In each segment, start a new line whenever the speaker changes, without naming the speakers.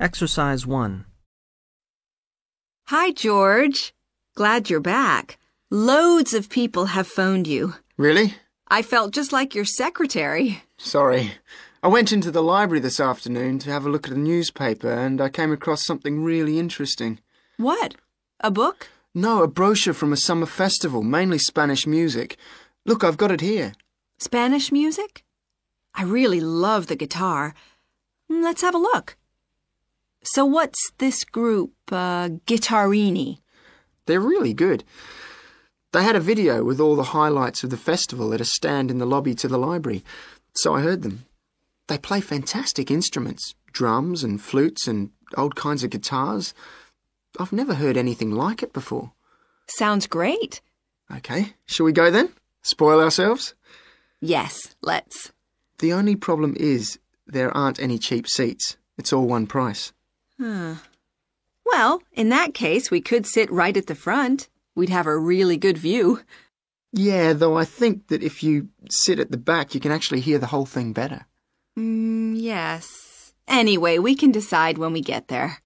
Exercise 1.
Hi, George. Glad you're back. Loads of people have phoned you.
Really?
I felt just like your secretary.
Sorry. I went into the library this afternoon to have a look at a newspaper and I came across something really interesting.
What? A book?
No, a brochure from a summer festival, mainly Spanish music. Look, I've got it here.
Spanish music? I really love the guitar. Let's have a look. So what's this group, Guittarini?
They're really good. They had a video with all the highlights of the festival at a stand in the lobby to the library, so I heard them. They play fantastic instruments, drums and flutes and old kinds of guitars. I've never heard anything like it before.
Sounds great.
Okay, shall we go then? Spoil ourselves?
Yes, let's.
The only problem is there aren't any cheap seats. It's all one price.
Well, in that case, we could sit right at the front. We'd have a really good view.
Yeah, though I think that if you sit at the back, you can actually hear the whole thing better.
Yes. Anyway, we can decide when we get there.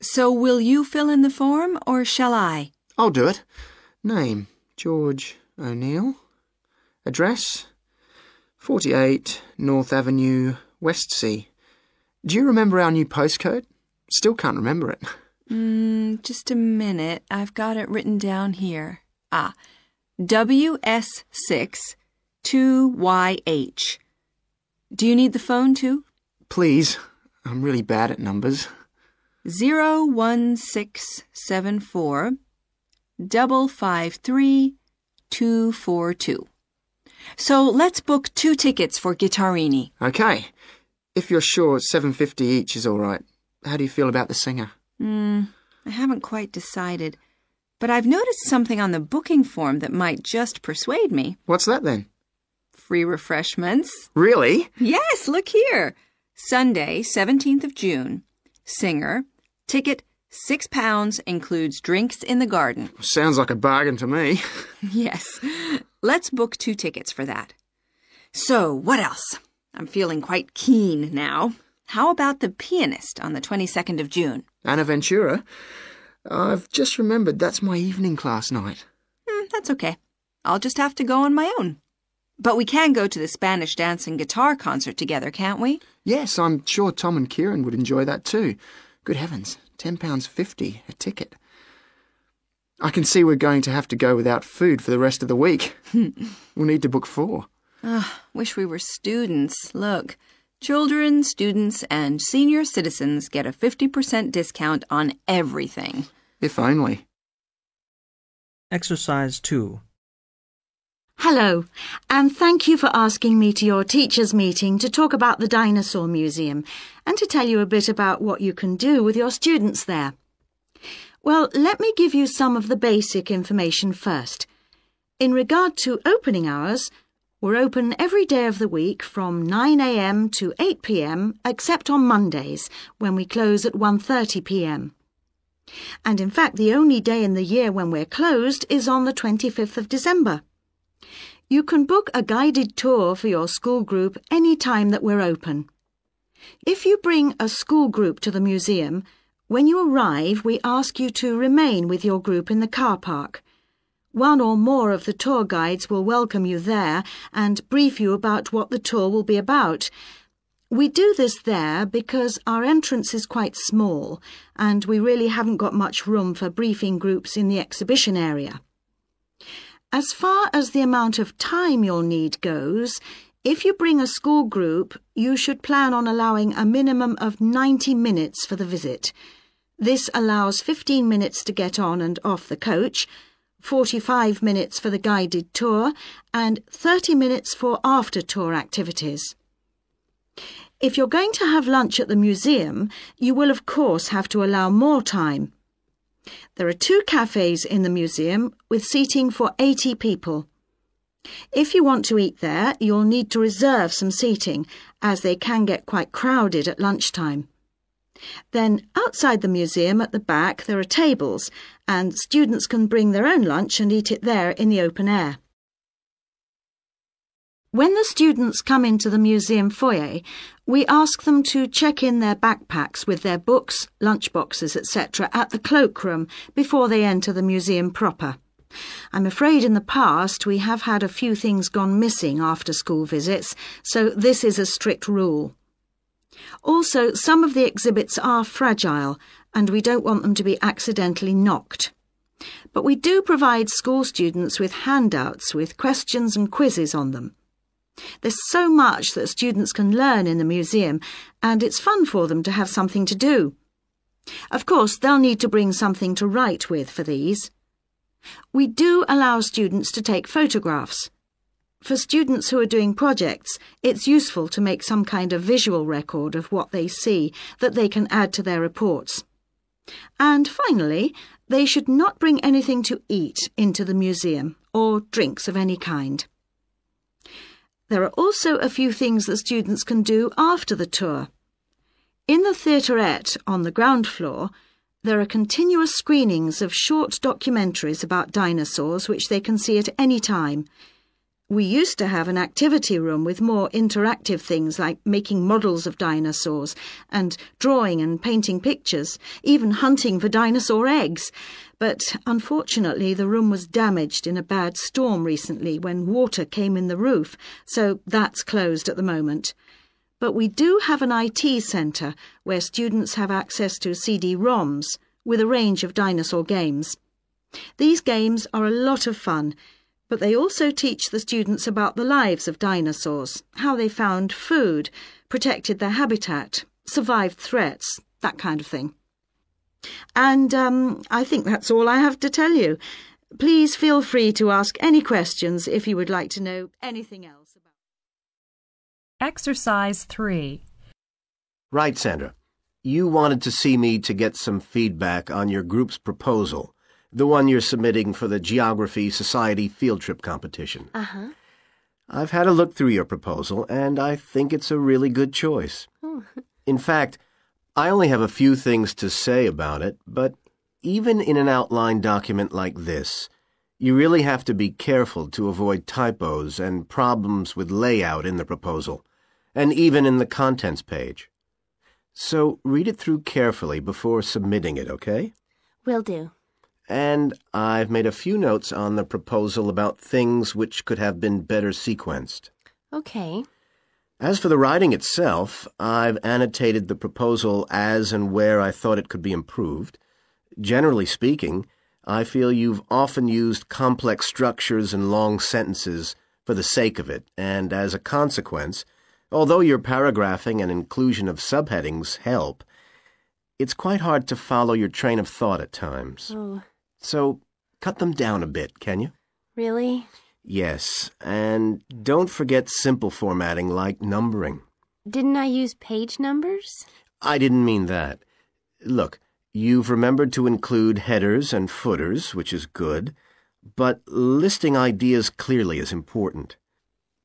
So will you fill in the form, or shall I?
I'll do it. Name, George O'Neill. Address, 48 North Avenue, Westsea. Do you remember our new postcode? Still can't remember it.
Just a minute. I've got it written down here. WS6 2YH. Do you need the phone too?
Please. I'm really bad at numbers.
01674 553 242. So let's book 2 tickets for Guittarini.
Okay. If you're sure $7.50 each is all right. How do you feel about the singer?
I haven't quite decided. But I've noticed something on the booking form that might just persuade me.
What's that then?
Free refreshments.
Really?
Yes, look here. Sunday, 17th of June. Singer. Ticket, £6, includes drinks in the garden.
Sounds like a bargain to me.
Yes. Let's book 2 tickets for that. So, what else? I'm feeling quite keen now. How about the pianist on the 22nd of June?
Anna Ventura? I've just remembered that's my evening class night.
That's okay. I'll just have to go on my own. But we can go to the Spanish dance and guitar concert together, can't we?
Yes, I'm sure Tom and Kieran would enjoy that too. Good heavens, £10.50 a ticket. I can see we're going to have to go without food for the rest of the week. We'll need to book 4.
Wish we were students. Look, children, students, and senior citizens get a 50% discount on everything.
If only.
Exercise 2.
Hello, and thank you for asking me to your teachers' meeting to talk about the Dinosaur Museum and to tell you a bit about what you can do with your students there. Well, let me give you some of the basic information first. In regard to opening hours, we're open every day of the week from 9 a.m. to 8 p.m. except on Mondays, when we close at 1:30 p.m. And in fact, the only day in the year when we're closed is on the 25th of December. You can book a guided tour for your school group any time that we're open. If you bring a school group to the museum, when you arrive, we ask you to remain with your group in the car park. One or more of the tour guides will welcome you there and brief you about what the tour will be about. We do this there because our entrance is quite small and we really haven't got much room for briefing groups in the exhibition area. As far as the amount of time you'll need goes, if you bring a school group, you should plan on allowing a minimum of 90 minutes for the visit. This allows 15 minutes to get on and off the coach, 45 minutes for the guided tour, and 30 minutes for after-tour activities. If you're going to have lunch at the museum, you will of course have to allow more time. There are 2 cafes in the museum with seating for 80 people. If you want to eat there, you'll need to reserve some seating, as they can get quite crowded at lunchtime. Then, outside the museum at the back, there are tables, and students can bring their own lunch and eat it there in the open air. When the students come into the museum foyer, we ask them to check in their backpacks with their books, lunchboxes, etc. at the cloakroom before they enter the museum proper. I'm afraid in the past we have had a few things gone missing after school visits, so this is a strict rule. Also, some of the exhibits are fragile, and we don't want them to be accidentally knocked. But we do provide school students with handouts with questions and quizzes on them. There's so much that students can learn in the museum, and it's fun for them to have something to do. Of course, they'll need to bring something to write with for these. We do allow students to take photographs. For students who are doing projects, it's useful to make some kind of visual record of what they see that they can add to their reports. And finally, they should not bring anything to eat into the museum, or drinks of any kind. There are also a few things that students can do after the tour. In the theaterette on the ground floor, there are continuous screenings of short documentaries about dinosaurs which they can see at any time. We used to have an activity room with more interactive things like making models of dinosaurs and drawing and painting pictures, even hunting for dinosaur eggs. But unfortunately the room was damaged in a bad storm recently when water came in the roof, so that's closed at the moment. But we do have an IT centre where students have access to CD-ROMs with a range of dinosaur games. These games are a lot of fun, but they also teach the students about the lives of dinosaurs, how they found food, protected their habitat, survived threats, that kind of thing. And I think that's all I have to tell you. Please feel free to ask any questions if you would like to know anything else about.
Exercise 3.
Right, Sandra. You wanted to see me to get some feedback on your group's proposal, the one you're submitting for the Geography Society field trip competition.
Uh-huh.
I've had a look through your proposal, and I think it's a really good choice.
Oh.
In fact, I only have a few things to say about it, but even in an outline document like this, you really have to be careful to avoid typos and problems with layout in the proposal, and even in the contents page. So read it through carefully before submitting it, okay?
Will do.
And I've made a few notes on the proposal about things which could have been better sequenced.
Okay.
As for the writing itself, I've annotated the proposal as and where I thought it could be improved. Generally speaking, I feel you've often used complex structures and long sentences for the sake of it, and as a consequence, although your paragraphing and inclusion of subheadings help, it's quite hard to follow your train of thought at times.
Oh.
So, cut them down a bit, can you?
Really?
Yes, and don't forget simple formatting like numbering.
Didn't I use page numbers?
I didn't mean that. Look, you've remembered to include headers and footers, which is good, but listing ideas clearly is important.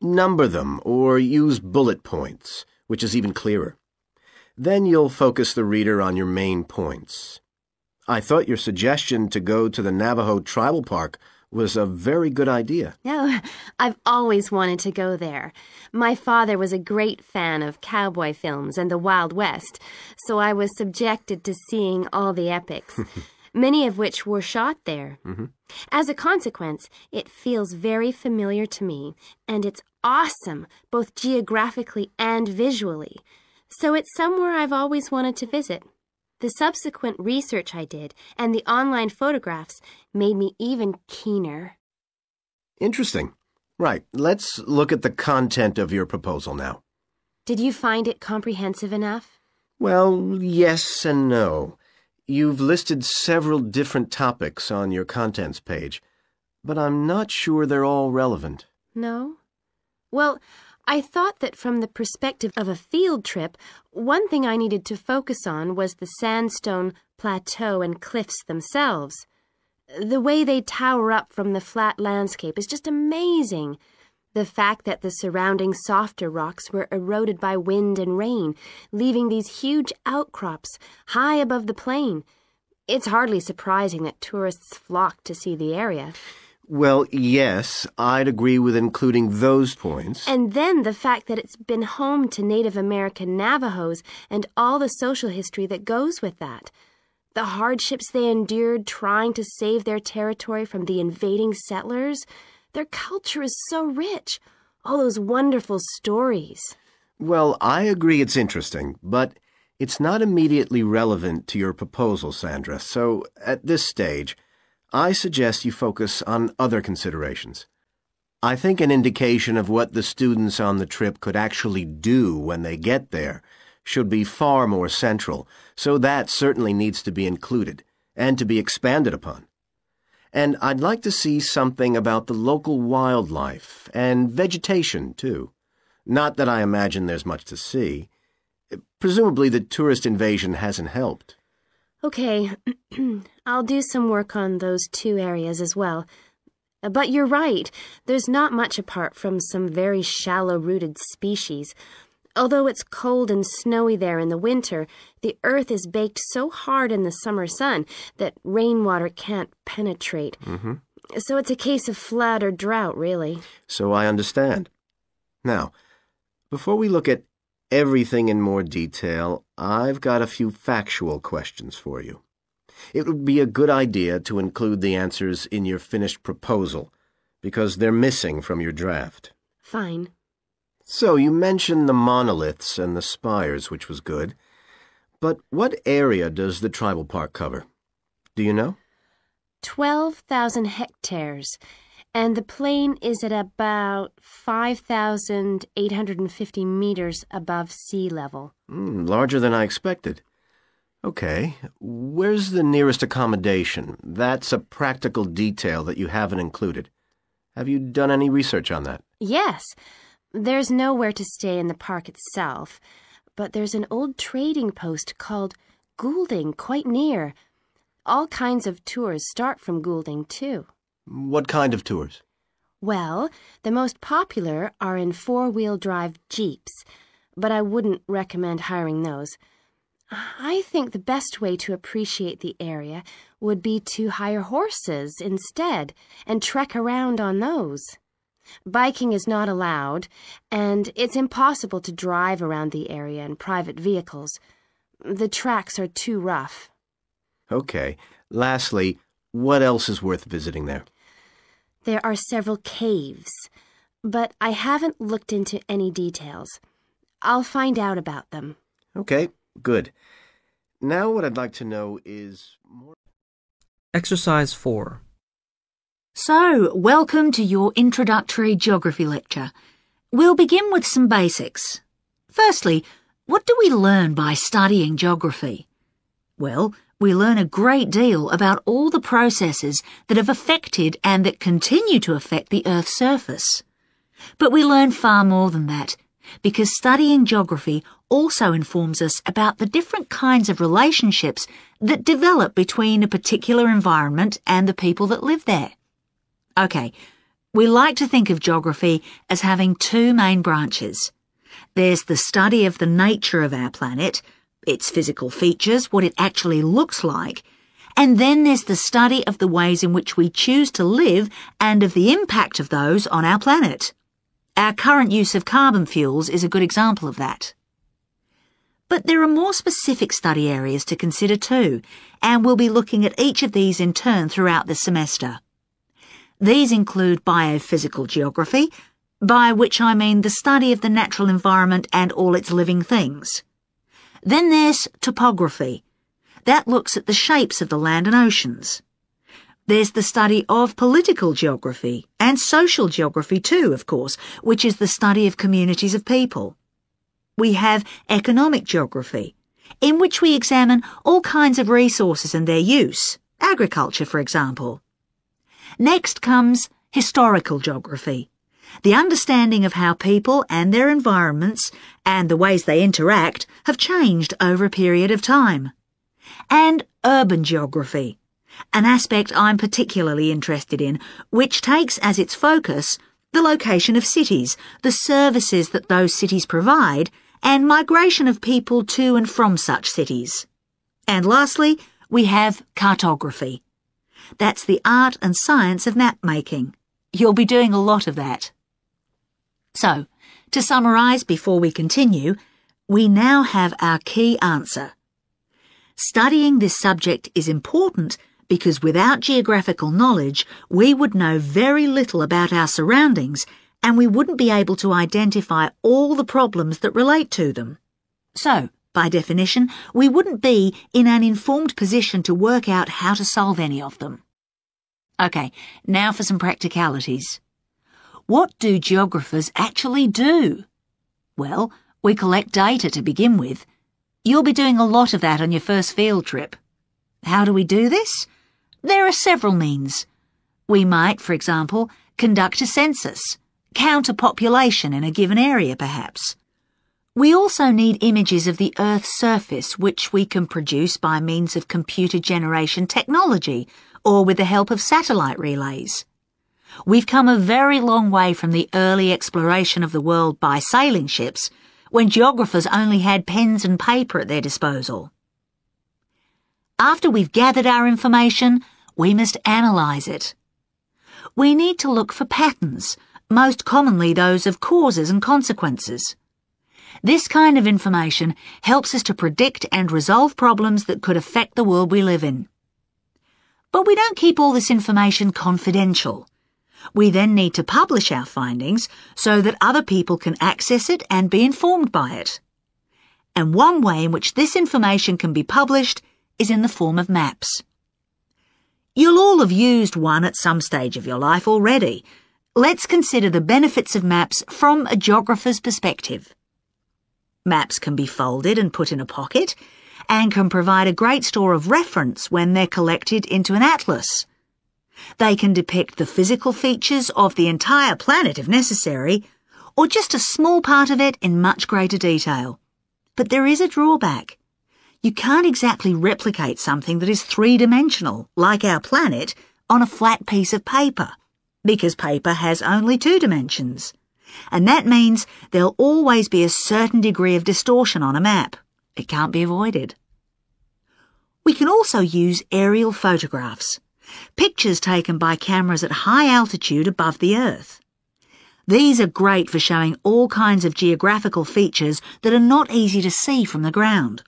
Number them, or use bullet points, which is even clearer. Then you'll focus the reader on your main points. I thought your suggestion to go to the Navajo Tribal Park was a very good idea.
No, I've always wanted to go there. My father was a great fan of cowboy films and the Wild West, so I was subjected to seeing all the epics, many of which were shot there.
Mm-hmm.
As a consequence, it feels very familiar to me, and it's awesome, both geographically and visually. So it's somewhere I've always wanted to visit. The subsequent research I did and the online photographs made me even keener.
Interesting. Right, let's look at the content of your proposal now.
Did you find it comprehensive enough?
Well, yes and no. You've listed several different topics on your contents page, but I'm not sure they're all relevant.
No? Well, I thought that from the perspective of a field trip, one thing I needed to focus on was the sandstone plateau and cliffs themselves. The way they tower up from the flat landscape is just amazing. The fact that the surrounding softer rocks were eroded by wind and rain, leaving these huge outcrops high above the plain. It's hardly surprising that tourists flock to see the area.
Well, yes, I'd agree with including those points.
And then the fact that it's been home to Native American Navajos and all the social history that goes with that. The hardships they endured trying to save their territory from the invading settlers. Their culture is so rich. All those wonderful stories.
Well, I agree it's interesting, but it's not immediately relevant to your proposal, Sandra, so at this stage, I suggest you focus on other considerations. I think an indication of what the students on the trip could actually do when they get there should be far more central, so that certainly needs to be included and to be expanded upon. And I'd like to see something about the local wildlife and vegetation, too. Not that I imagine there's much to see. Presumably the tourist invasion hasn't helped.
Okay, I'll do some work on those two areas as well. But you're right, there's not much apart from some very shallow-rooted species. Although it's cold and snowy there in the winter, the earth is baked so hard in the summer sun that rainwater can't penetrate. So it's a case of flood or drought, really.
So I understand. Now, before we look at everything in more detail, I've got a few factual questions for you. It would be a good idea to include the answers in your finished proposal, because they're missing from your draft.
Fine.
So you mentioned the monoliths and the spires, which was good. But what area does the tribal park cover? Do you know?
12,000 hectares, and the plain is at about 5,850 meters above sea level.
Larger than I expected. Okay, where's the nearest accommodation? That's a practical detail that you haven't included. Have you done any research on that?
Yes. There's nowhere to stay in the park itself, but there's an old trading post called Goulding quite near. All kinds of tours start from Goulding, too.
What kind of tours?
Well, the most popular are in four-wheel drive Jeeps, but I wouldn't recommend hiring those. I think the best way to appreciate the area would be to hire horses instead and trek around on those. Biking is not allowed, and it's impossible to drive around the area in private vehicles. The tracks are too rough.
Okay. Lastly, what else is worth visiting there?
There are several caves, but I haven't looked into any details. I'll find out about them.
Okay, good. Now what I'd like to know is more...
Exercise 4.
So, welcome to your introductory geography lecture. We'll begin with some basics. Firstly, what do we learn by studying geography? Well, we learn a great deal about all the processes that have affected and that continue to affect the Earth's surface. But we learn far more than that, because studying geography also informs us about the different kinds of relationships that develop between a particular environment and the people that live there. Okay, we like to think of geography as having two main branches. There's the study of the nature of our planet, its physical features, what it actually looks like, and then there's the study of the ways in which we choose to live and of the impact of those on our planet. Our current use of carbon fuels is a good example of that. But there are more specific study areas to consider too, and we'll be looking at each of these in turn throughout the semester. These include biophysical geography, by which I mean the study of the natural environment and all its living things. Then there's topography. That looks at the shapes of the land and oceans. There's the study of political geography, and social geography too, of course, which is the study of communities of people. We have economic geography, in which we examine all kinds of resources and their use, agriculture, for example. Next comes historical geography, the understanding of how people and their environments and the ways they interact have changed over a period of time. And urban geography, an aspect I'm particularly interested in, which takes as its focus the location of cities, the services that those cities provide, and migration of people to and from such cities. And lastly, we have cartography.
That's the art and science of map making. You'll be doing a lot of that. So, to summarise before we continue, we now have our key answer. Studying this subject is important because without geographical knowledge, we would know very little about our surroundings and we wouldn't be able to identify all the problems that relate to them. So, by definition, we wouldn't be in an informed position to work out how to solve any of them. OK, now for some practicalities. What do geographers actually do? Well, we collect data to begin with. You'll be doing a lot of that on your first field trip. How do we do this? There are several means. We might, for example, conduct a census, count a population in a given area perhaps. We also need images of the Earth's surface which we can produce by means of computer generation technology or with the help of satellite relays. We've come a very long way from the early exploration of the world by sailing ships, when geographers only had pens and paper at their disposal. After we've gathered our information, we must analyse it. We need to look for patterns, most commonly those of causes and consequences. This kind of information helps us to predict and resolve problems that could affect the world we live in. But we don't keep all this information confidential. We then need to publish our findings so that other people can access it and be informed by it. And one way in which this information can be published is in the form of maps. You'll all have used one at some stage of your life already. Let's consider the benefits of maps from a geographer's perspective. Maps can be folded and put in a pocket and can provide a great store of reference when they're collected into an atlas. They can depict the physical features of the entire planet if necessary, or just a small part of it in much greater detail. But there is a drawback. You can't exactly replicate something that is three-dimensional, like our planet, on a flat piece of paper, because paper has only 2 dimensions. And that means there'll always be a certain degree of distortion on a map. It can't be avoided. We can also use aerial photographs, pictures taken by cameras at high altitude above the Earth. These are great for showing all kinds of geographical features that are not easy to see from the ground.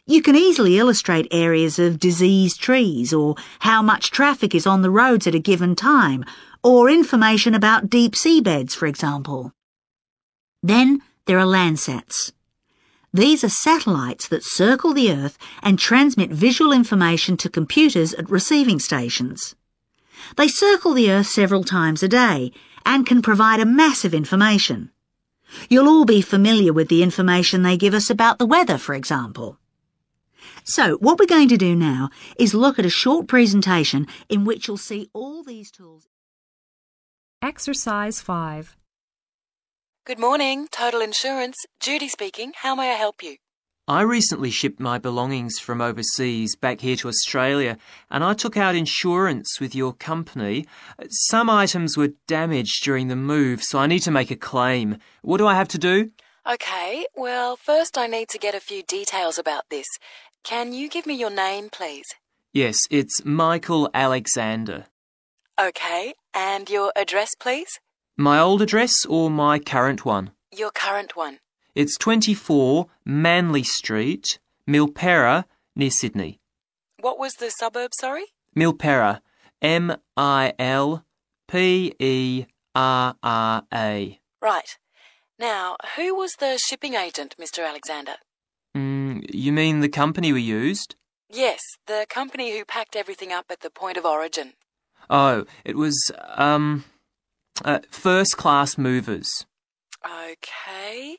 You can easily illustrate areas of diseased trees or how much traffic is on the roads at a given time, or information about deep seabeds, for example. Then there are Landsats. These are satellites that circle the Earth and transmit visual information to computers at receiving stations. They circle the Earth several times a day and can provide a massive information. You'll all be familiar with the information they give us about the weather, for example. So, what we're going to do now is look at a short presentation in which you'll see all these tools.
Exercise 5.
Good morning, Total Insurance. Judy speaking. How may I help you?
I recently shipped my belongings from overseas back here to Australia and I took out insurance with your company. Some items were damaged during the move, so I need to make a claim. What do I have to do?
Okay, well, first I need to get a few details about this. Can you give me your name, please?
Yes, it's Michael Alexander.
Okay, and your address, please?
My old address or my current one?
Your current one.
It's 24 Manly Street, Milperra, near Sydney.
What was the suburb, sorry?
Milperra, Milperra.
Right. Now, who was the shipping agent, Mr. Alexander?
You mean the company we used?
Yes, the company who packed everything up at the point of origin.
Oh, it was, First Class Movers.
Okay.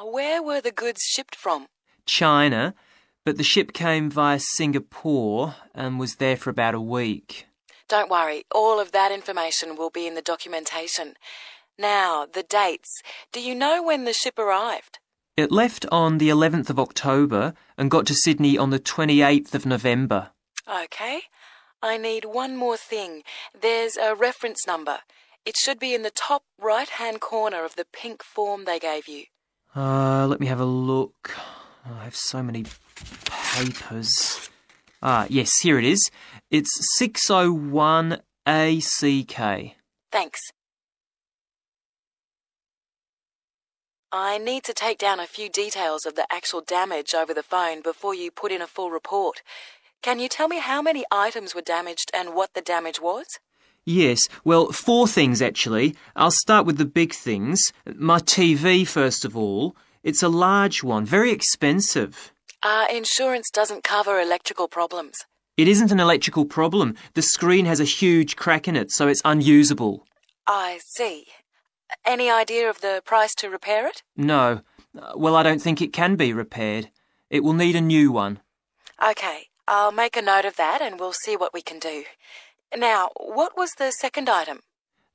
Where were the goods shipped from?
China, but the ship came via Singapore and was there for about a week.
Don't worry, all of that information will be in the documentation. Now, the dates. Do you know when the ship arrived?
It left on the 11th of October and got to Sydney on the 28th of November.
Okay. I need one more thing. There's a reference number. It should be in the top right-hand corner of the pink form they gave you.
Let me have a look. I have so many papers. Yes, here it is. It's 601 ACK.
Thanks. I need to take down a few details of the actual damage over the phone before you put in a full report. Can you tell me how many items were damaged and what the damage was?
Yes, well, 4 things actually. I'll start with the big things. My TV, first of all. It's a large one, very expensive.
Insurance doesn't cover electrical problems.
It isn't an electrical problem. The screen has a huge crack in it, so it's unusable.
I see. Any idea of the price to repair it?
No. Well, I don't think it can be repaired. It will need a new one.
OK, I'll make a note of that and we'll see what we can do. Now, what was the second item?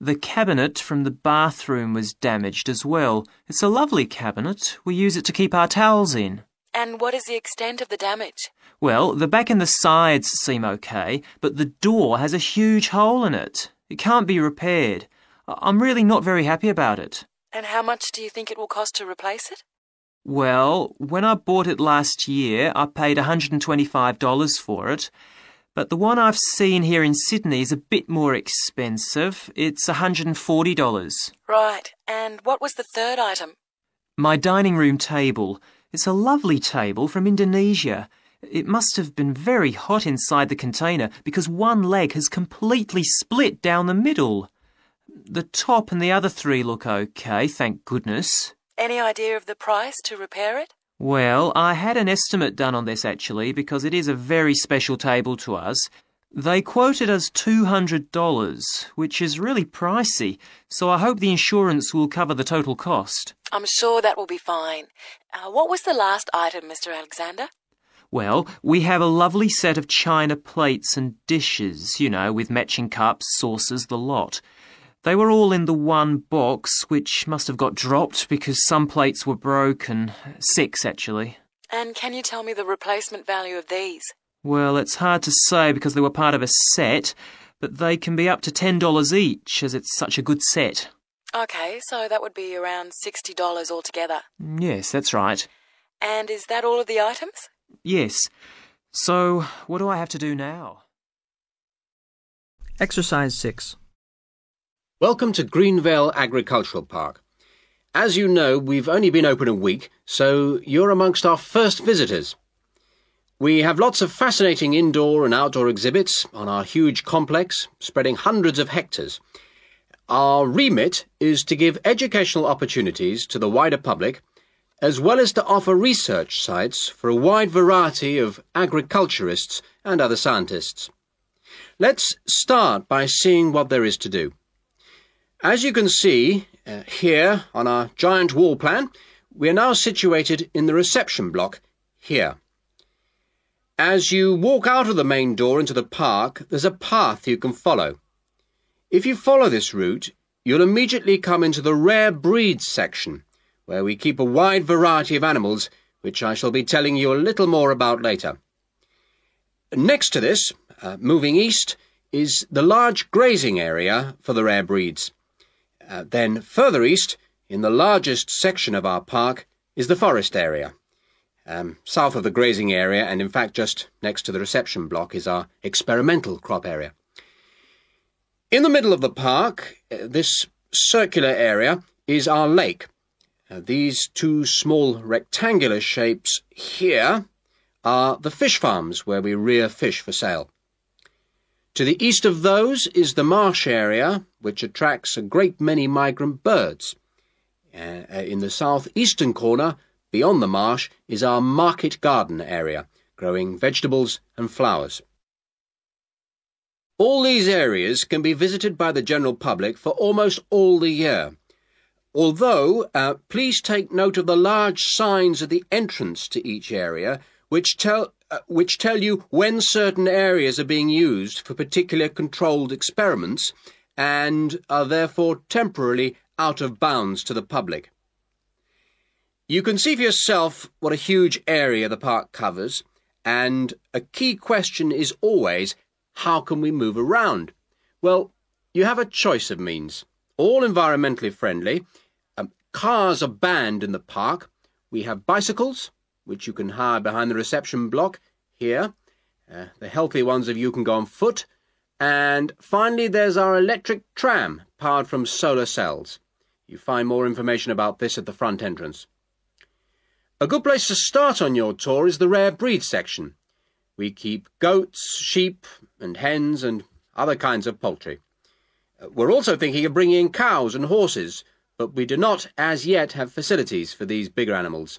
The cabinet from the bathroom was damaged as well. It's a lovely cabinet. We use it to keep our towels in.
And what is the extent of the damage?
Well, the back and the sides seem okay, but the door has a huge hole in it. It can't be repaired. I'm really not very happy about it.
And how much do you think it will cost to replace it?
Well, when I bought it last year, I paid $125 for it. But the one I've seen here in Sydney is a bit more expensive. It's $140.
Right. And what was the third item?
My dining room table. It's a lovely table from Indonesia. It must have been very hot inside the container because one leg has completely split down the middle. The top and the other 3 look okay, thank goodness.
Any idea of the price to repair it?
Well, I had an estimate done on this actually because it is a very special table to us. They quoted us $200, which is really pricey, so I hope the insurance will cover the total cost.
I'm sure that will be fine. What was the last item, Mr. Alexander?
Well, we have a lovely set of china plates and dishes, you know, with matching cups, saucers, the lot. They were all in the one box, which must have got dropped because some plates were broken. 6, actually.
And can you tell me the replacement value of these?
Well, it's hard to say because they were part of a set, but they can be up to $10 each, as it's such a good set.
OK, so that would be around $60 altogether.
Yes, that's right.
And is that all of the items?
Yes. So, what do I have to do now?
Exercise 6.
Welcome to Greenvale Agricultural Park. As you know, we've only been open a week, so you're amongst our first visitors. We have lots of fascinating indoor and outdoor exhibits on our huge complex, spreading hundreds of hectares. Our remit is to give educational opportunities to the wider public, as well as to offer research sites for a wide variety of agriculturists and other scientists. Let's start by seeing what there is to do. As you can see here on our giant wall plan, we are now situated in the reception block here. As you walk out of the main door into the park, there's a path you can follow. If you follow this route, you'll immediately come into the rare breeds section, where we keep a wide variety of animals, which I shall be telling you a little more about later. Next to this, moving east, is the large grazing area for the rare breeds. Then further east, in the largest section of our park, is the forest area. South of the grazing area, and in fact just next to the reception block, is our experimental crop area. In the middle of the park, this circular area, is our lake. These 2 small rectangular shapes here are the fish farms where we rear fish for sale. To the east of those is the marsh area, which attracts a great many migrant birds. In the southeastern corner, beyond the marsh, is our market garden area, growing vegetables and flowers. All these areas can be visited by the general public for almost all the year. Although, please take note of the large signs at the entrance to each area, which tell you when certain areas are being used for particular controlled experiments and are therefore temporarily out of bounds to the public. You can see for yourself what a huge area the park covers, and a key question is always, how can we move around? Well, you have a choice of means, all environmentally friendly. Cars are banned in the park. We have bicycles, which you can hire behind the reception block here.
The healthy ones of you can go on foot. And finally, there's our electric tram, powered from solar cells. You find more information about this at the front entrance. A good place to start on your tour is the rare breed section. We keep goats, sheep and hens and other kinds of poultry. We're also thinking of bringing in cows and horses, but we do not as yet have facilities for these bigger animals.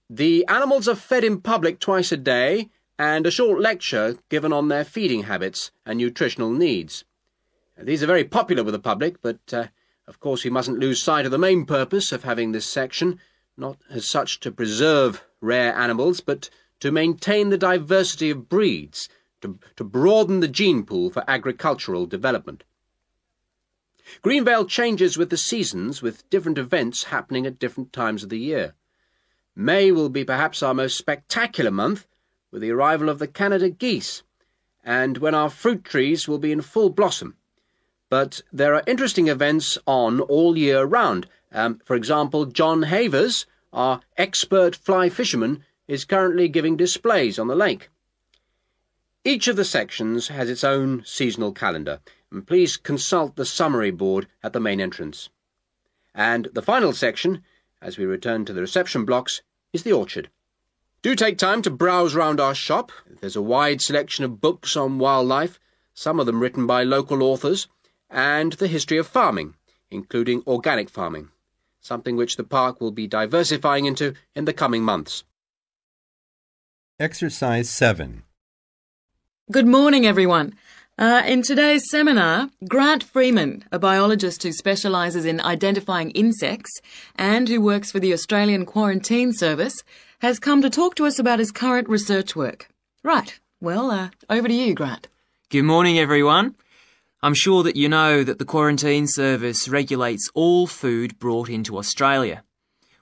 The animals are fed in public twice a day, and a short lecture given on their feeding habits and nutritional needs. These are very popular with the public, but of course we mustn't lose sight of the main purpose of having this section, not as such to preserve rare animals, but to maintain the diversity of breeds, to broaden the gene pool for agricultural development. Greenvale changes with the seasons, with different events happening at different times of the year. May will be perhaps our most spectacular month, with the arrival of the Canada geese, and when our fruit trees will be in full blossom. But there are interesting events on all year round. For example, John Havers, our expert fly fisherman, is currently giving displays on the lake. Each of the sections has its own seasonal calendar, and please consult the summary board at the main entrance. And the final section, as we return to the reception blocks, is the orchard. Do take time to browse round our shop. There's a wide selection of books on wildlife, some of them written by local authors, and the history of farming, including organic farming, something which the park will be diversifying into in the coming months.
Exercise 7.
Good morning, everyone. In today's seminar, Grant Freeman, a biologist who specialises in identifying insects and who works for the Australian Quarantine Service, has come to talk to us about his current research work. Right, well, over to you, Grant.
Good morning, everyone. I'm sure that you know that the Quarantine Service regulates all food brought into Australia.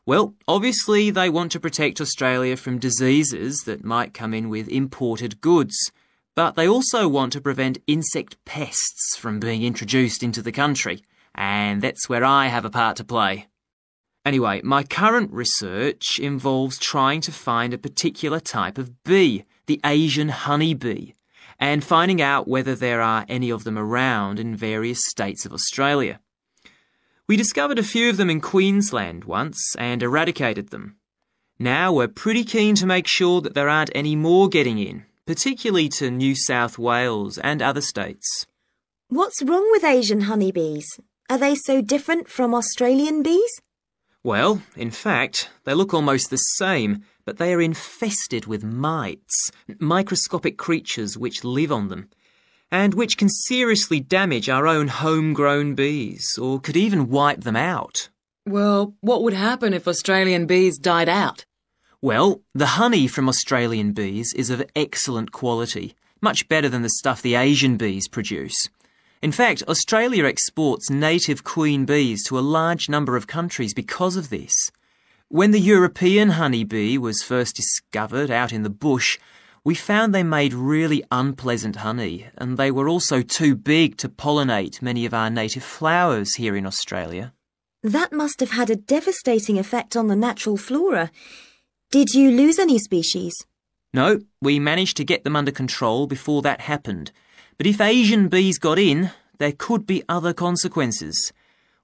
Well, obviously they want to protect Australia from diseases that might come in with imported goods. But they also want to prevent insect pests from being introduced into the country, and that's where I have a part to play. Anyway, my current research involves trying to find a particular type of bee, the Asian honeybee, and finding out whether there are any of them around in various states of Australia. We discovered a few of them in Queensland once and eradicated them. Now we're pretty keen to make sure that there aren't any more getting in, particularly to New South Wales and other states.
What's wrong with Asian honeybees? Are they so different from Australian bees?
Well, in fact, they look almost the same, but they are infested with mites, microscopic creatures which live on them, and which can seriously damage our own homegrown bees, or could even wipe them out.
Well, what would happen if Australian bees died out?
Well, the honey from Australian bees is of excellent quality, much better than the stuff the Asian bees produce. In fact, Australia exports native queen bees to a large number of countries because of this. When the European honeybee was first discovered out in the bush, we found they made really unpleasant honey, and they were also too big to pollinate many of our native flowers here in Australia.
That must have had a devastating effect on the natural flora. Did you lose any species?
No, we managed to get them under control before that happened. But if Asian bees got in, there could be other consequences.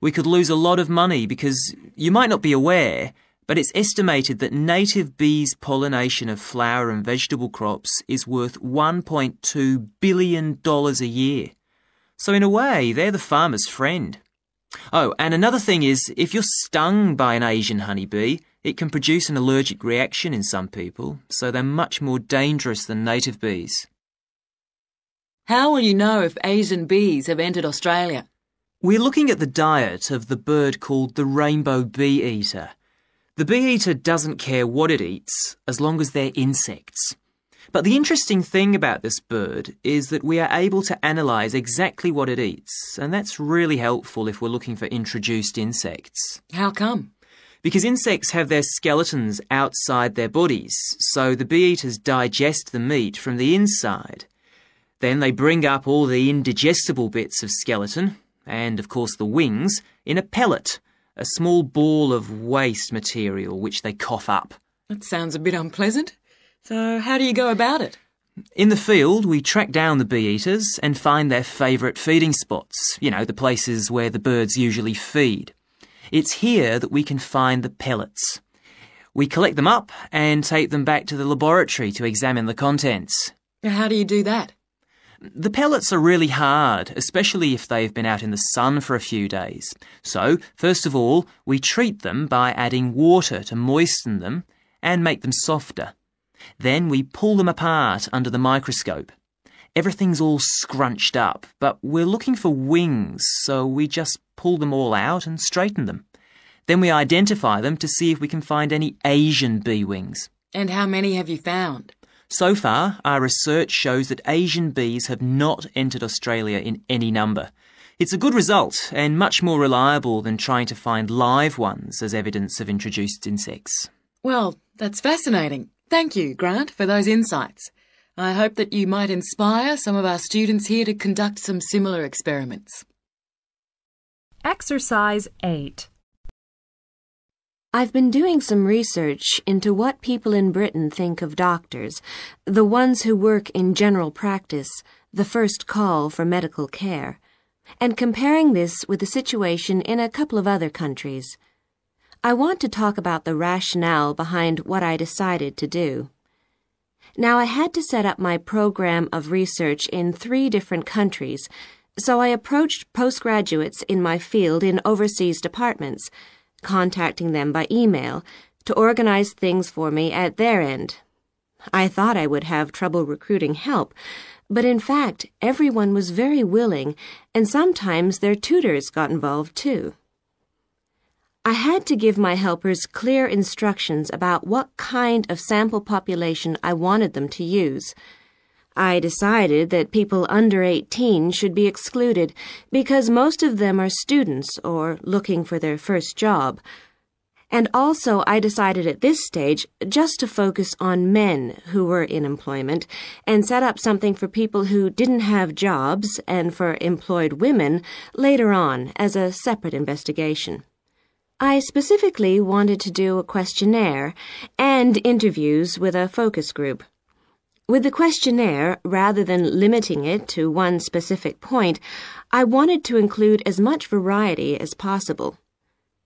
We could lose a lot of money because, you might not be aware, but it's estimated that native bees' pollination of flower and vegetable crops is worth $1.2 billion a year. So in a way, they're the farmer's friend. Oh, and another thing is, if you're stung by an Asian honeybee, it can produce an allergic reaction in some people, so they're much more dangerous than native bees.
How will you know if Asian bees have entered Australia?
We're looking at the diet of the bird called the rainbow bee-eater. The bee-eater doesn't care what it eats, as long as they're insects. But the interesting thing about this bird is that we are able to analyse exactly what it eats, and that's really helpful if we're looking for introduced insects.
How come?
Because insects have their skeletons outside their bodies, so the bee-eaters digest the meat from the inside. Then they bring up all the indigestible bits of skeleton, and of course the wings, in a pellet, a small ball of waste material which they cough up.
That sounds a bit unpleasant. So how do you go about it?
In the field, we track down the bee-eaters and find their favourite feeding spots, the places where the birds usually feed. It's here that we can find the pellets. We collect them up and take them back to the laboratory to examine the contents.
How do you do that?
The pellets are really hard, especially if they've been out in the sun for a few days. So, first of all, we treat them by adding water to moisten them and make them softer. Then we pull them apart under the microscope. Everything's all scrunched up, but we're looking for wings, so we just pull them all out and straighten them. Then we identify them to see if we can find any Asian bee wings.
And how many have you found?
So far, our research shows that Asian bees have not entered Australia in any number. It's a good result and much more reliable than trying to find live ones as evidence of introduced insects.
Well, that's fascinating. Thank you, Grant, for those insights. I hope that you might inspire some of our students here to conduct some similar experiments.
Exercise 8.
I've been doing some research into what people in Britain think of doctors, the ones who work in general practice, the first call for medical care, and comparing this with the situation in a couple of other countries. I want to talk about the rationale behind what I decided to do. Now, I had to set up my program of research in 3 different countries, so I approached postgraduates in my field in overseas departments, contacting them by email to organize things for me at their end. I thought I would have trouble recruiting help, but in fact, everyone was very willing, and sometimes their tutors got involved too. I had to give my helpers clear instructions about what kind of sample population I wanted them to use. I decided that people under 18 should be excluded because most of them are students or looking for their first job. And also I decided at this stage just to focus on men who were in employment and set up something for people who didn't have jobs and for employed women later on as a separate investigation. I specifically wanted to do a questionnaire and interviews with a focus group. With the questionnaire, rather than limiting it to one specific point, I wanted to include as much variety as possible.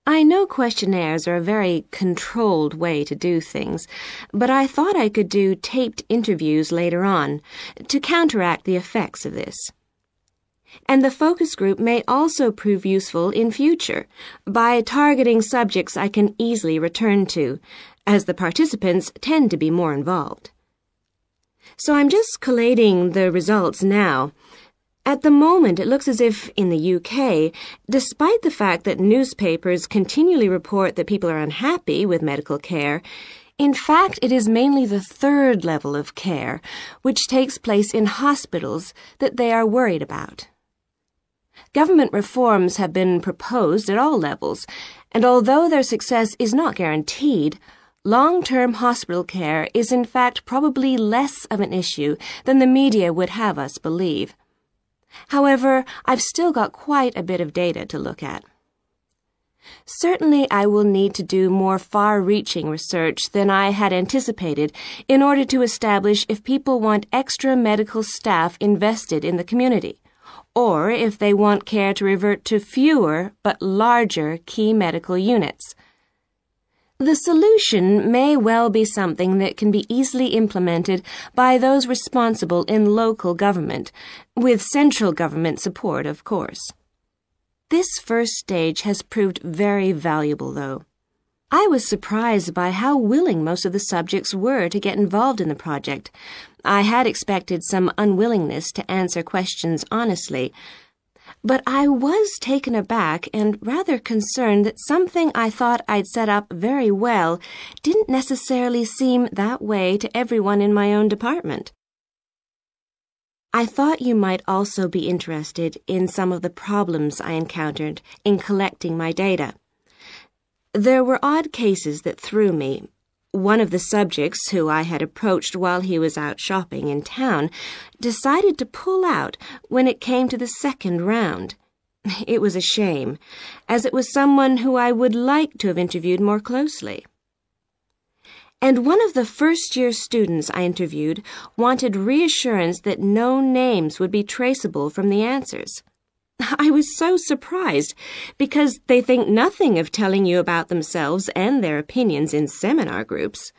I know questionnaires are a very controlled way to do things, but I thought I could do taped interviews later on to counteract the effects of this. And the focus group may also prove useful in future by targeting subjects I can easily return to, as the participants tend to be more involved. So I'm just collating the results now. At the moment, it looks as if, in the UK, despite the fact that newspapers continually report that people are unhappy with medical care, in fact, it is mainly the 3rd level of care, which takes place in hospitals, that they are worried about. Government reforms have been proposed at all levels, and although their success is not guaranteed, long-term hospital care is in fact probably less of an issue than the media would have us believe. However, I've still got quite a bit of data to look at. Certainly, I will need to do more far-reaching research than I had anticipated in order to establish if people want extra medical staff invested in the community, or if they want care to revert to fewer but larger key medical units. The solution may well be something that can be easily implemented by those responsible in local government, with central government support, of course. This first stage has proved very valuable, though. I was surprised by how willing most of the subjects were to get involved in the project. I had expected some unwillingness to answer questions honestly, but I was taken aback and rather concerned that something I thought I'd set up very well didn't necessarily seem that way to everyone in my own department. I thought you might also be interested in some of the problems I encountered in collecting my data. There were odd cases that threw me. One of the subjects who I had approached while he was out shopping in town decided to pull out when it came to the 2nd round. It was a shame, as it was someone who I would like to have interviewed more closely. And one of the first-year students I interviewed wanted reassurance that no names would be traceable from the answers. I was so surprised, because they think nothing of telling you about themselves and their opinions in seminar groups.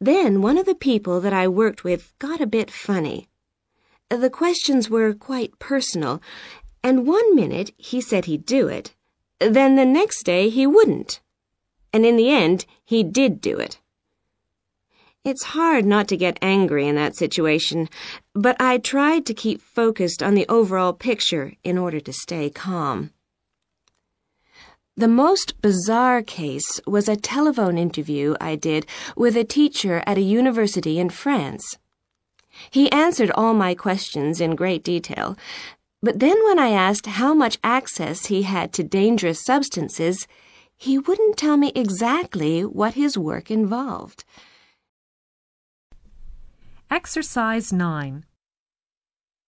Then one of the people that I worked with got a bit funny. The questions were quite personal, and one minute he said he'd do it, then the next day he wouldn't. And in the end, he did do it. It's hard not to get angry in that situation, but I tried to keep focused on the overall picture in order to stay calm. The most bizarre case was a telephone interview I did with a teacher at a university in France. He answered all my questions in great detail, but then when I asked how much access he had to dangerous substances, he wouldn't tell me exactly what his work involved.
Exercise 9.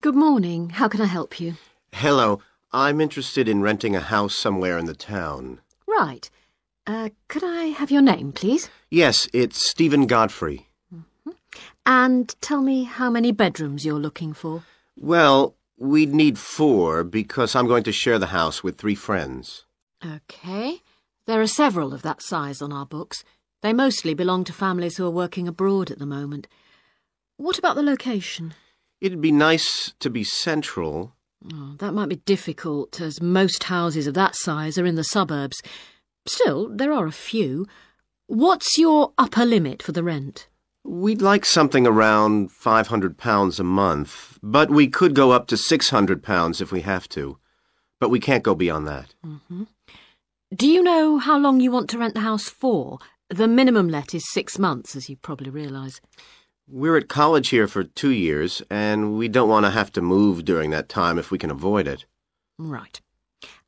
Good morning. How can I help you?
Hello. I'm interested in renting a house somewhere in the town.
Right. Could I have your name, please?
Yes, it's Stephen Godfrey.
And tell me how many bedrooms you're looking for.
Well, we'd need 4 because I'm going to share the house with 3 friends.
Okay. There are several of that size on our books. They mostly belong to families who are working abroad at the moment. What about the location?
It'd be nice to be central.
Oh, that might be difficult, as most houses of that size are in the suburbs. Still, there are a few. What's your upper limit for the rent?
We'd like something around £500 a month, but we could go up to £600 if we have to. But we can't go beyond that.
Mm-hmm. Do you know how long you want to rent the house for? The minimum let is 6 months, as you probably realise.
We're at college here for 2 years, and we don't want to have to move during that time if we can avoid it.
Right.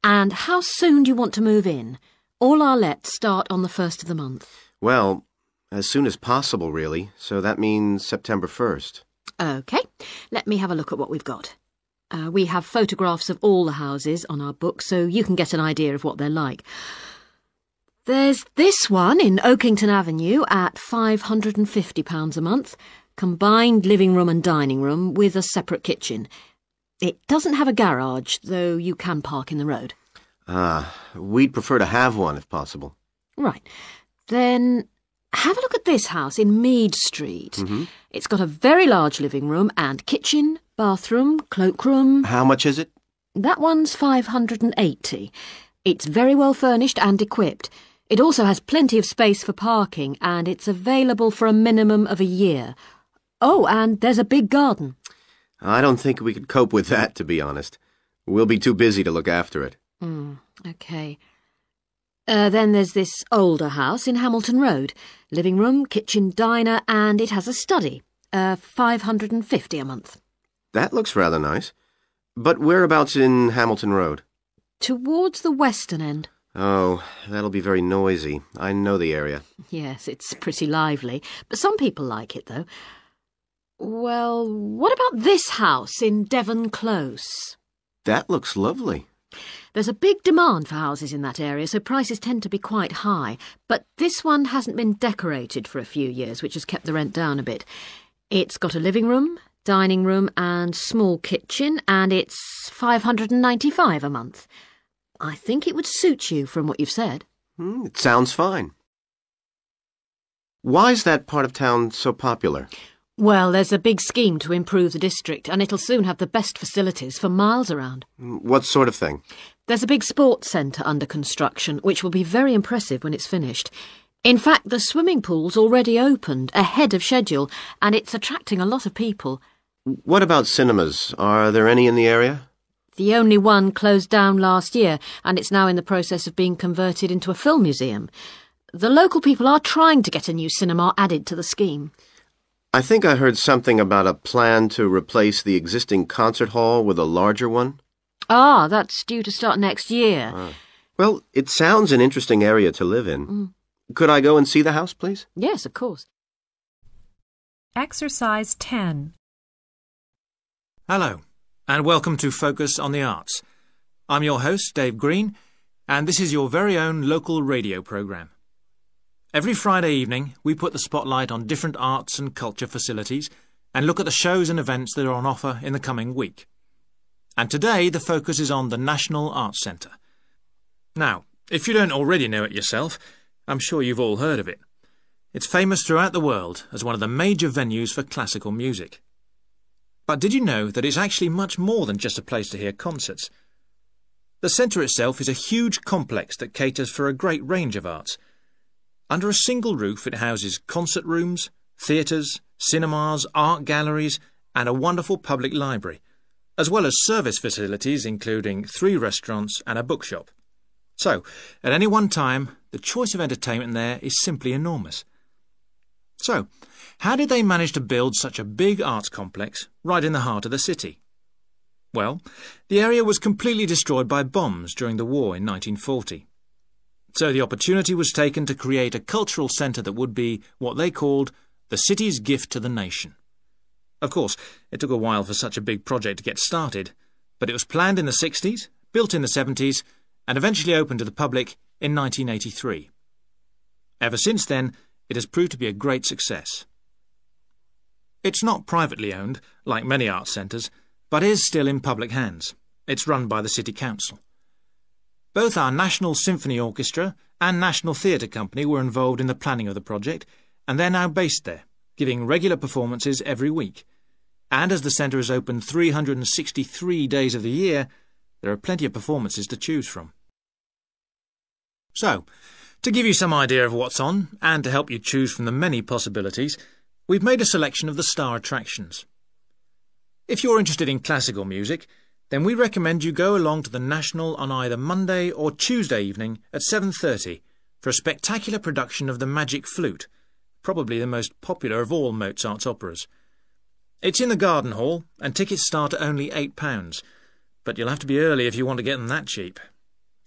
And how soon do you want to move in? All our lets start on the 1st of the month.
Well, as soon as possible, really, so that means September 1st.
OK. Let me have a look at what we've got. We have photographs of all the houses on our book, so you can get an idea of what they're like. There's this one in Oakington Avenue at £550 a month, combined living room and dining room with a separate kitchen. It doesn't have a garage, though you can park in the road.
We'd prefer to have one if possible.
Right. Then have a look at this house in Mead Street.
Mm-hmm.
It's got a very large living room and kitchen, bathroom, cloakroom.
How much is it?
That one's £580. It's very well furnished and equipped. It also has plenty of space for parking, and it's available for a minimum of a year. Oh, and there's a big garden.
I don't think we could cope with that, to be honest. We'll be too busy to look after it.
OK. Then there's this older house in Hamilton Road. Living room, kitchen, diner, and it has a study. £550 a month.
That looks rather nice. But whereabouts in Hamilton Road?
Towards the western end.
Oh, that'll be very noisy. I know the area.
Yes, it's pretty lively, but some people like it, though. Well, what about this house in Devon Close?
That looks lovely.
There's a big demand for houses in that area, so prices tend to be quite high. But this one hasn't been decorated for a few years, which has kept the rent down a bit. It's got a living room, dining room and small kitchen, and it's £595 a month. I think it would suit you from what you've said.
It sounds fine. Why is that part of town so popular?
Well, there's a big scheme to improve the district, and it'll soon have the best facilities for miles around.
What sort of thing?
There's a big sports centre under construction, which will be very impressive when it's finished. In fact, the swimming pool's already opened, ahead of schedule, and it's attracting a lot of people.
What about cinemas? Are there any in the area?
The only one closed down last year, and it's now in the process of being converted into a film museum. The local people are trying to get a new cinema added to the scheme.
I think I heard something about a plan to replace the existing concert hall with a larger one.
Ah, that's due to start next year.
Well, it sounds an interesting area to live in. Could I go and see the house, please?
Yes, of course.
Exercise 10.
Hello, and welcome to Focus on the Arts. I'm your host, Dave Green, and this is your very own local radio programme. Every Friday evening, we put the spotlight on different arts and culture facilities and look at the shows and events that are on offer in the coming week. And today, the focus is on the National Arts Centre. Now, if you don't already know it yourself, I'm sure you've all heard of it. It's famous throughout the world as one of the major venues for classical music. But did you know that it's actually much more than just a place to hear concerts? The centre itself is a huge complex that caters for a great range of arts. Under a single roof it houses concert rooms, theatres, cinemas, art galleries and a wonderful public library, as well as service facilities including 3 restaurants and a bookshop. So, at any one time, the choice of entertainment there is simply enormous. So, how did they manage to build such a big arts complex right in the heart of the city? Well, the area was completely destroyed by bombs during the war in 1940. So the opportunity was taken to create a cultural centre that would be what they called the city's gift to the nation. Of course, it took a while for such a big project to get started, but it was planned in the 60s, built in the 70s, and eventually opened to the public in 1983. Ever since then, it has proved to be a great success. It's not privately owned, like many arts centres, but is still in public hands. It's run by the City Council. Both our National Symphony Orchestra and National Theatre Company were involved in the planning of the project, and they're now based there, giving regular performances every week. And as the centre is open 363 days of the year, there are plenty of performances to choose from. So, to give you some idea of what's on, and to help you choose from the many possibilities, we've made a selection of the star attractions. If you're interested in classical music, then we recommend you go along to the National on either Monday or Tuesday evening at 7:30 for a spectacular production of the Magic Flute, probably the most popular of all Mozart's operas. It's in the Garden Hall, and tickets start at only £8, but you'll have to be early if you want to get them that cheap.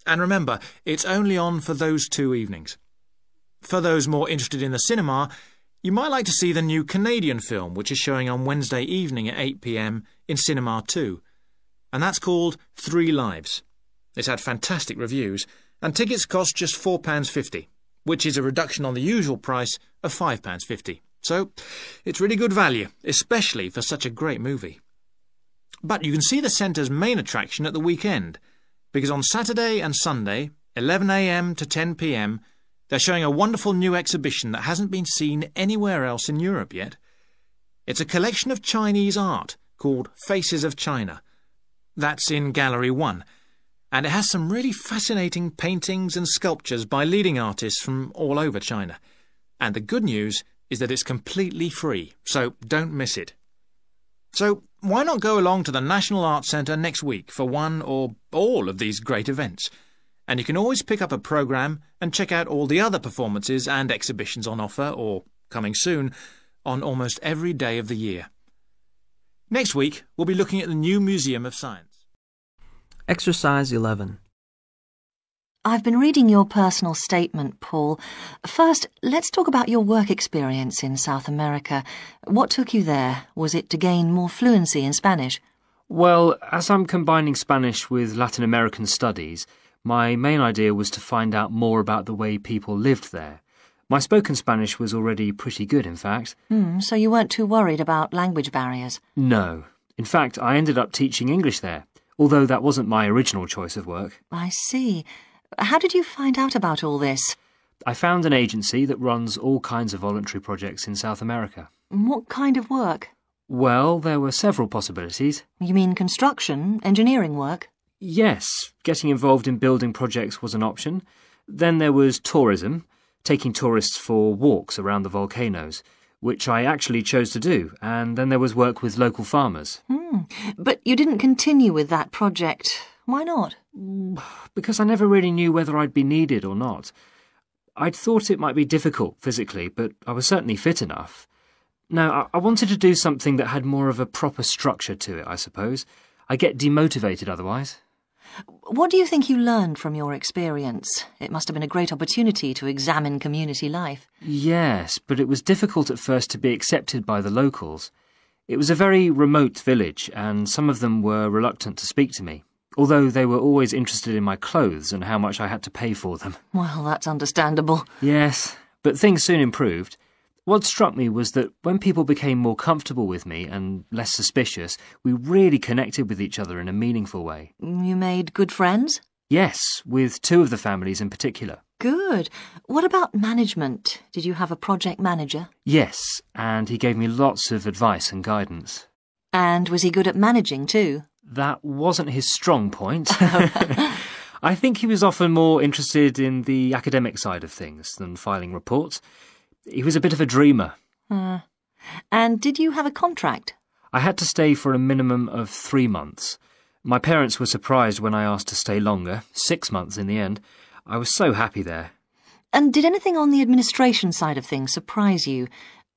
And remember, it's only on for those 2 evenings. For those more interested in the cinema, you might like to see the new Canadian film, which is showing on Wednesday evening at 8 p.m. in Cinema 2. And that's called 3 Lives. It's had fantastic reviews, and tickets cost just £4.50, which is a reduction on the usual price of £5.50. So, it's really good value, especially for such a great movie. But you can see the centre's main attraction at the weekend, because on Saturday and Sunday, 11 a.m. to 10 p.m, they're showing a wonderful new exhibition that hasn't been seen anywhere else in Europe yet. It's a collection of Chinese art called Faces of China. That's in Gallery 1, and it has some really fascinating paintings and sculptures by leading artists from all over China. And the good news is that it's completely free, so don't miss it. So why not go along to the National Arts Centre next week for one or all of these great events? And you can always pick up a programme and check out all the other performances and exhibitions on offer, or coming soon, on almost every day of the year. Next week, we'll be looking at the new Museum of Science.
Exercise 11.
I've been reading your personal statement, Paul. First, let's talk about your work experience in South America. What took you there? Was it to gain more fluency in Spanish?
Well, as I'm combining Spanish with Latin American studies, my main idea was to find out more about the way people lived there. My spoken Spanish was already pretty good, in fact.
So you weren't too worried about language barriers?
No. In fact, I ended up teaching English there, although that wasn't my original choice of work.
I see. How did you find out about all this?
I found an agency that runs all kinds of voluntary projects in South America.
What kind of work?
Well, there were several possibilities.
You mean construction, engineering work?
Yes, getting involved in building projects was an option. Then there was tourism, taking tourists for walks around the volcanoes, which I actually chose to do, and then there was work with local farmers.
But you didn't continue with that project. Why not?
Because I never really knew whether I'd be needed or not. I'd thought it might be difficult physically, but I was certainly fit enough. Now, I wanted to do something that had more of a proper structure to it, I suppose. I get demotivated otherwise.
What do you think you learned from your experience? It must have been a great opportunity to examine community life.
Yes, but it was difficult at first to be accepted by the locals. It was a very remote village, and some of them were reluctant to speak to me, although they were always interested in my clothes and how much I had to pay for them.
Well, that's understandable.
Yes, But things soon improved. What struck me was that when people became more comfortable with me and less suspicious, we really connected with each other in a meaningful way.
You made good friends?
Yes, with two of the families in particular.
Good. What about management? Did you have a project manager?
Yes, and he gave me lots of advice and guidance.
And was he good at managing too?
That wasn't his strong point. I think he was often more interested in the academic side of things than filing reports. He was a bit of a dreamer.
And did you have a contract?
I had to stay for a minimum of 3 months. My parents were surprised when I asked to stay longer, 6 months in the end. I was so happy there.
And did anything on the administration side of things surprise you?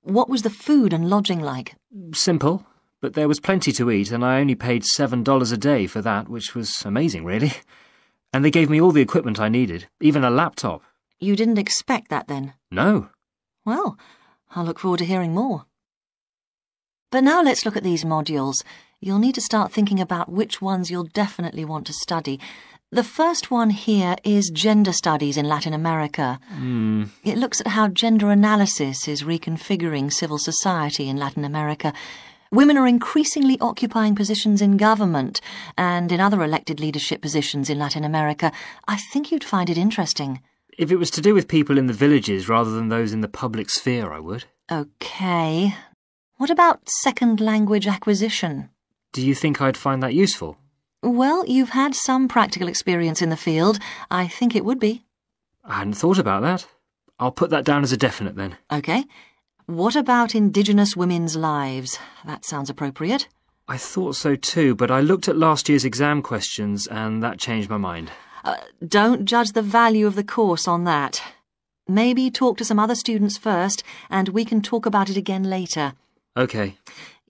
What was the food and lodging like?
Simple, but there was plenty to eat, and I only paid $7 a day for that, which was amazing, really. And they gave me all the equipment I needed, even a laptop.
You didn't expect that then?
No.
Well, I'll look forward to hearing more. But now let's look at these modules. You'll need to start thinking about which ones you'll definitely want to study. The first one here is Gender Studies in Latin America. It looks at how gender analysis is reconfiguring civil society in Latin America. Women are increasingly occupying positions in government and in other elected leadership positions in Latin America. I think you'd find it interesting.
If it was to do with people in the villages rather than those in the public sphere, I would.
OK. What about second language acquisition?
Do you think I'd find that useful?
Well, you've had some practical experience in the field. I think it would be.
I hadn't thought about that. I'll put that down as a definite then.
OK. What about Indigenous women's lives? That sounds appropriate.
I thought so too, but I looked at last year's exam questions and that changed my mind.
Don't judge the value of the course on that. Maybe talk to some other students first, and we can talk about it again later.
OK.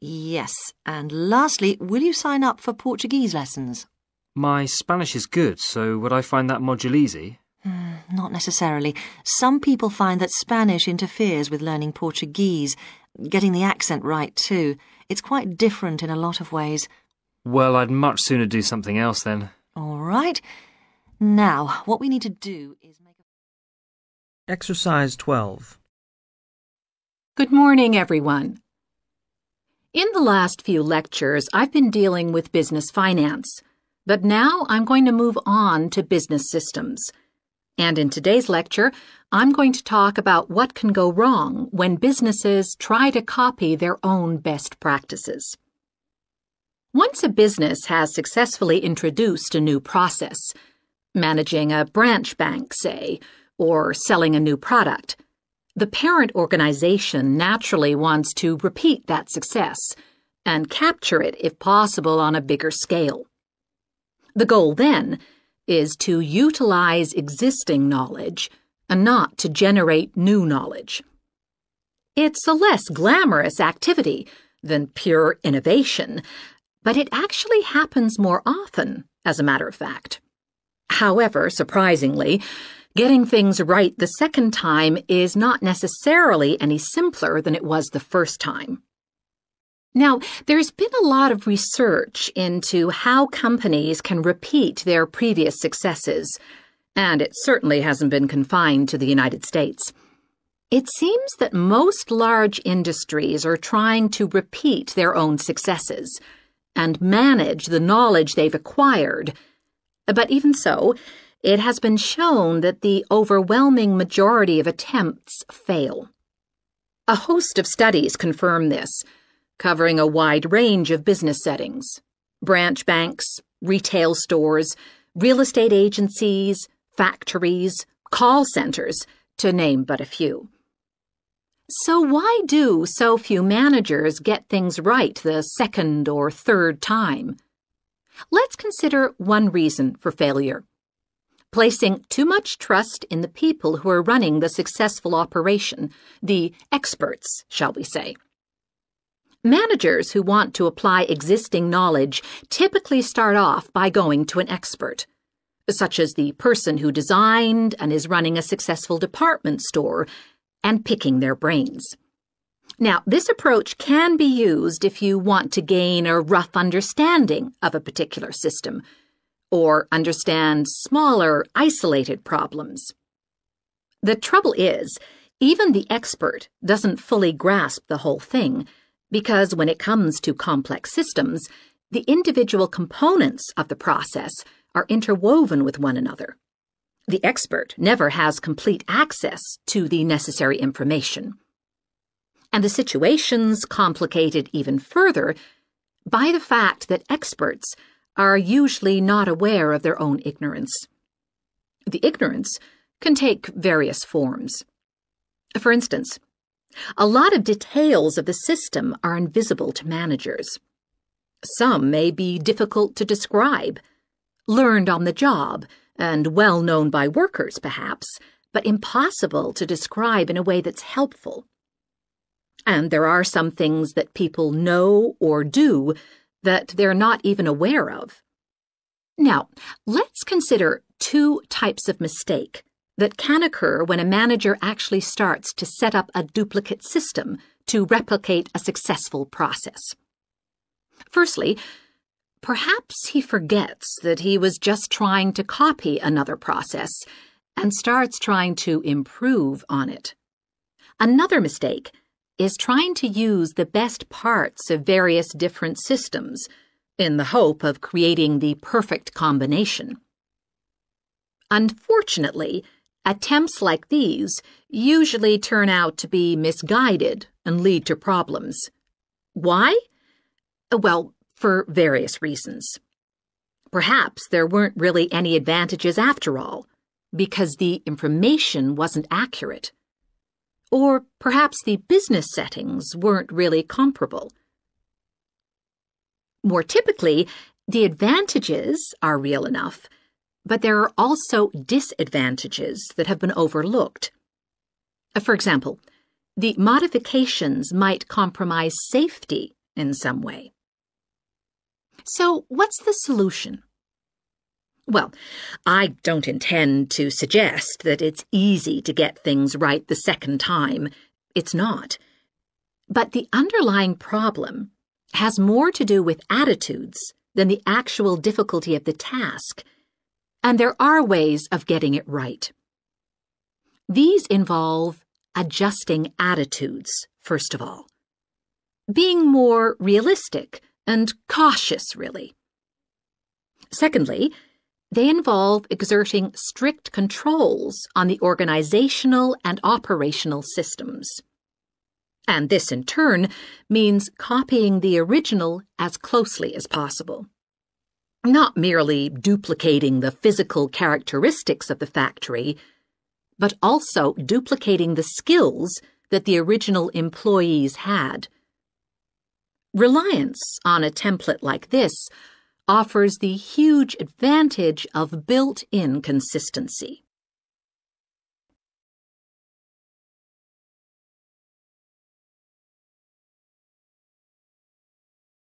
Yes, and lastly, will you sign up for Portuguese lessons?
My Spanish is good, so would I find that module easy?
Not necessarily. Some people find that Spanish interferes with learning Portuguese, getting the accent right too. It's quite different in a lot of ways.
Well, I'd much sooner do something else then.
All right. Now, what we need to do is make a...
Exercise 12.
Good morning, everyone. In the last few lectures, I've been dealing with business finance, but now I'm going to move on to business systems. And in today's lecture, I'm going to talk about what can go wrong when businesses try to copy their own best practices. Once a business has successfully introduced a new process, managing a branch bank, say, or selling a new product, the parent organization naturally wants to repeat that success and capture it, if possible, on a bigger scale. The goal, then, is to utilize existing knowledge and not to generate new knowledge. It's a less glamorous activity than pure innovation, but it actually happens more often, as a matter of fact. However, surprisingly, getting things right the second time is not necessarily any simpler than it was the first time. Now, there's been a lot of research into how companies can repeat their previous successes, and it certainly hasn't been confined to the United States. It seems that most large industries are trying to repeat their own successes and manage the knowledge they've acquired. But even so, it has been shown that the overwhelming majority of attempts fail. A host of studies confirm this, covering a wide range of business settings: branch banks, retail stores, real estate agencies, factories, call centers, to name but a few. So why do so few managers get things right the second or third time? Let's consider one reason for failure: placing too much trust in the people who are running the successful operation, the experts, shall we say. Managers who want to apply existing knowledge typically start off by going to an expert, such as the person who designed and is running a successful department store, and picking their brains. Now, this approach can be used if you want to gain a rough understanding of a particular system, or understand smaller, isolated problems. The trouble is, Even the expert doesn't fully grasp the whole thing, because when it comes to complex systems, the individual components of the process are interwoven with one another. The expert never has complete access to the necessary information. And the situation's complicated even further by the fact that experts are usually not aware of their own ignorance. The ignorance can take various forms. For instance, a lot of details of the system are invisible to managers. Some may be difficult to describe, learned on the job, and well known by workers, perhaps, but impossible to describe in a way that's helpful. And there are some things that people know or do that they're not even aware of. Now, let's consider two types of mistake that can occur when a manager actually starts to set up a duplicate system to replicate a successful process. Firstly, perhaps he forgets that he was just trying to copy another process and starts trying to improve on it. Another mistake is trying to use the best parts of various different systems in the hope of creating the perfect combination. Unfortunately, attempts like these usually turn out to be misguided and lead to problems. Why? Well, for various reasons. Perhaps there weren't really any advantages after all, because the information wasn't accurate. Or perhaps the business settings weren't really comparable. More typically, the advantages are real enough, but there are also disadvantages that have been overlooked. For example, the modifications might compromise safety in some way. So, what's the solution? Well, I don't intend to suggest that it's easy to get things right the second time. It's not. But the underlying problem has more to do with attitudes than the actual difficulty of the task, and there are ways of getting it right. These involve adjusting attitudes, first of all. Being more realistic and cautious, really. Secondly, they involve exerting strict controls on the organizational and operational systems. And this, in turn, means copying the original as closely as possible. Not merely duplicating the physical characteristics of the factory, but also duplicating the skills that the original employees had. Reliance on a template like this offers the huge advantage of built-in consistency.